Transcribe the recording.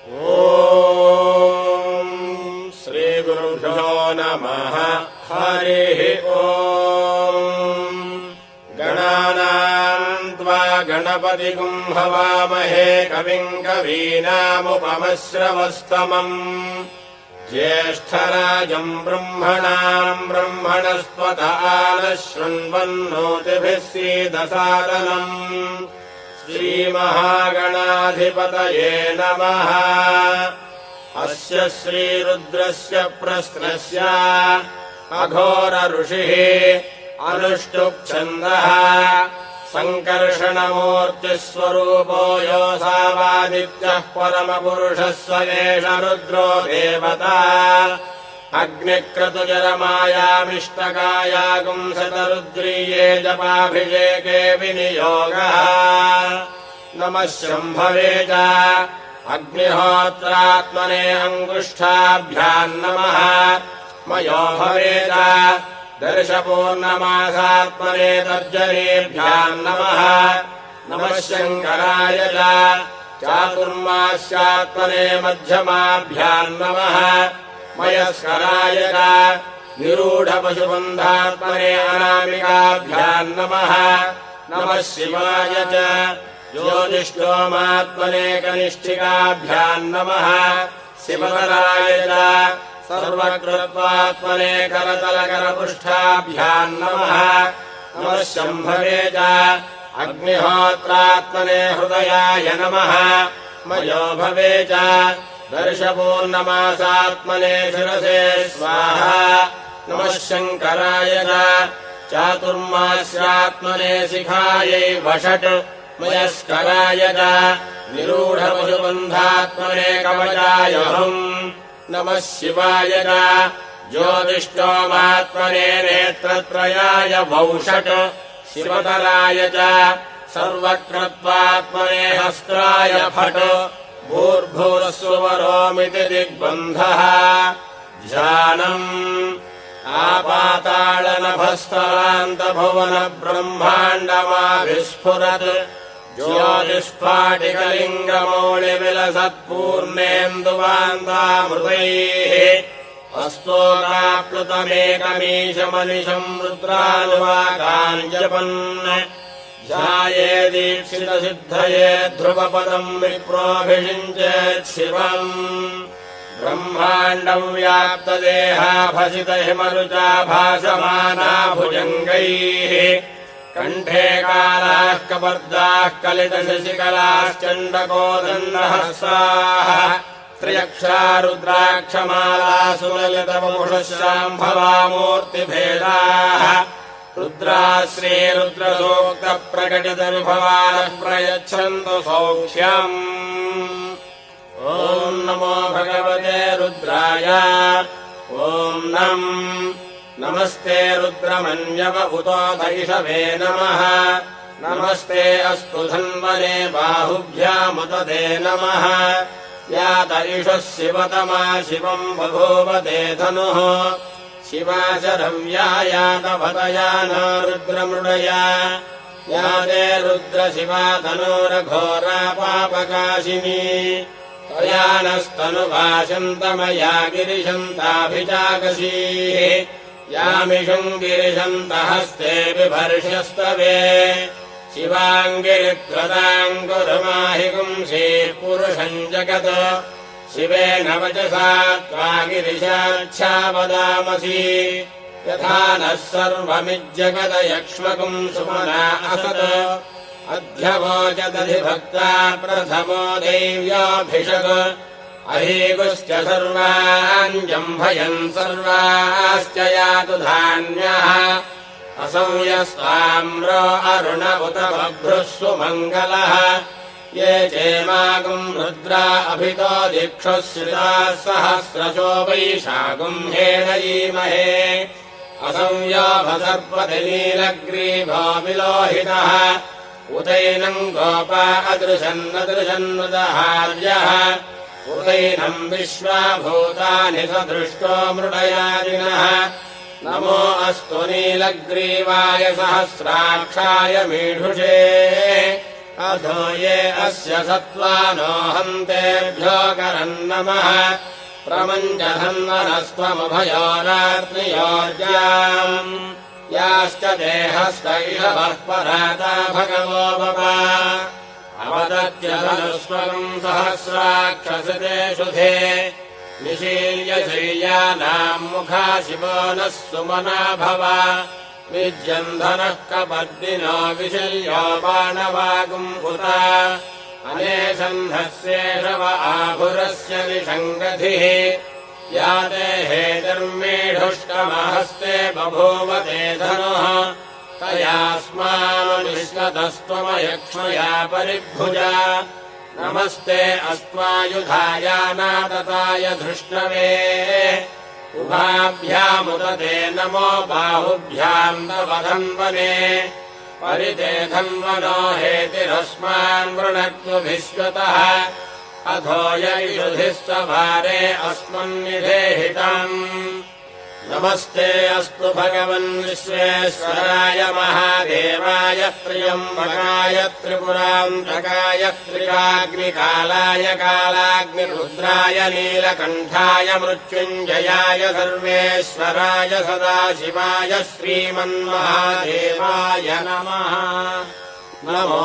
ॐ श्रीगुरुभ्यो नमः। हरिः ॐ। गणानाम् त्वा गणपतिगुं हवामहे कविम् कवीनामुपमश्रवस्तमम् ज्येष्ठराजम् ब्रह्मणाम् ब्रह्मणस्पत आनः शृण्वन्नोतिभिः सीदसादनम्। श्रीमहागणाधिपतये नमः। अस्य श्रीरुद्रस्य प्रश्नस्य अघोर ऋषिः अनुष्टुप्छन्दः सङ्कर्षणमूर्तिस्वरूपो योऽसावादित्यः परमपुरुषः स एष रुद्रो देवता। अग्निक्रतुजरमायामिष्टकायागुंसतरुद्रीये जपाभिषेके विनियोगः। नमः शम्भवे च अग्निहोत्रात्मने अङ्गुष्ठाभ्याम् नमः। मयो भवे च दर्शपूर्णमासात्मने तर्जनीभ्याम् नमः। नमः शङ्कराय च चातुर्मास्यात्मने मध्यमाभ्याम् नमः। मयस्कराय च निरूढपशुबन्धात्मने अनामिकाभ्याम् नमः। नमः शिवाय च ज्योतिष्ठोमात्मने कनिष्ठिकाभ्याम् नमः। शिवकराय च सर्वकृत्वात्मने करतलकरपुष्ठाभ्याम् नमः। नमः शम्भवे च अग्निहोत्रात्मने हृदयाय नमः। मयो भवे च दर्शपूर्णमासात्मने शिरसे स्वाहा। नमः शङ्कराय च चातुर्मास्यात्मने शिखायै वषट्। मयस्कराय च निरूढपशुबन्धात्मने कवचायहम्। नमः शिवाय च ज्योतिष्ठोमात्मने नेत्रत्रयाय वौषट्। शिवतराय च सर्वकृत्वात्मने हस्त्राय फट्। भूर्भुवस्सुवरोमिति दिग्बन्धः। ध्यानम् आपातालनभस्तरान्तभुवनब्रह्माण्डमाभिस्फुरत्। ज्योतिष्पाटिकलिङ्गमौलिविलसत्पूर्णेन्दुवान्तामृतैः। हस्तोकाप्लुतमेकमीशमनिशम् रुद्रानुवाकाञ्जपन्। ध्याये दीक्षितसिद्धये ध्रुवपदम् विप्रोऽभिषिञ्चेत् शिवम्। ब्रह्माण्डम् व्याप्तदेहाभसितहिमरुचा भासमाना भुजङ्गैः। कण्ठे कालाः कपर्दाः कलितशशिकलाश्चण्डकोदण्डहस्ताः। त्र्यक्षा रुद्राक्षमालासु ललितवपुषशाम्भवामूर्तिभेदाः। रुद्राश्रीरुद्रसूक्तप्रकटितविभवानः प्रयच्छन्तु सौख्यम्। ॐ नमो भगवते रुद्राय। ॐ नमस्ते रुद्रमन्यव उतो दैषवे नमः। नमस्ते अस्तु धन्वने बाहुभ्यामुत ते नमः। या दैषः शिवतमा शिवम् बभूवते धनुः। शिवा शरव्या यातभतया न रुद्रमृडया। या ते रुद्रशिवा तनोरघोरा पापकाशिनी। त्वया नस्तनुभाषन्तमया गिरिशन्ताभिजागसीः। यामिषम् गिरिशन्तहस्ते बिभर्ष्यस्तवे। शिवाङ्गिरित्रताम् कुरुमाहि पुंसीः पुरुषम् जगत्। शिवेन वचसा त्वा गिरिशाच्छावदामसि। यथा नः सर्वमिज्जगदयक्ष्मकुम् सुमना असत्। अध्यवोचदधिभक्ता प्रथमो दैव्याभिषक्। अहीगुश्च सर्वाञ्जम्भयन् सर्वाश्च यातु धान्यः। असंयस्ताम्रो अरुण उत बभ्रुः सुमङ्गलः। ये चेमागुम् रुद्रा अभितो दिक्षुः श्रिताः सहस्रशो वैशागुम् हेणयीमहे। असंयोभसर्पतिनीलग्रीभो विलोहितः। उदैनम् गोपा अदृशन्नदृशन्नुदहार्यः। उदैनम् विश्वाभूतानि सदृष्टो मृडयादिनः। नमो अस्तु नीलग्रीवाय सहस्राक्षाय मीढुषे। अधो ये अस्य सत्त्वानोऽहन्तेभ्यो करम् नमः प्रमञ्चधन्वनस्त्वमभयोरात्रियोर्जाम् याश्च देहस्त इषवः पराता भगवो भव अवदत्यधनुष्वकम् सहस्राक्षसते शुधे निशील्य शय्यानाम् मुखा शिवो नः सुमना भव विज्यन्धनः कपर्दिनो विशल्यो बाणवागुम् उत अनेसन्धस्येषव आभुरस्य निषङ्गधिः या ते हेतिर्मेढुष्टमहस्ते बभूवते धनुः तयास्मानुनिष्कतस्त्वमयक्ष्मया परिभुजा नमस्ते अस्त्वायुधायानातताय धृष्णवे उभाभ्यामुदते नमो बाहुभ्याम् तवधन्वने परिते धन्वनो हेतिरस्मान् वृणक्तुभिश्वतः अधो यैषुधिस्तभारे अस्मन्निधेहितम् नमस्ते अस्तु भगवन् विश्वेश्वराय महादेवाय त्र्यम्बकाय त्रिपुरान्तकाय त्रिकाग्निकालाय कालाग्निरुद्राय नीलकण्ठाय मृत्युञ्जयाय सर्वेश्वराय सदाशिवाय श्रीमन्महादेवाय नमः नमो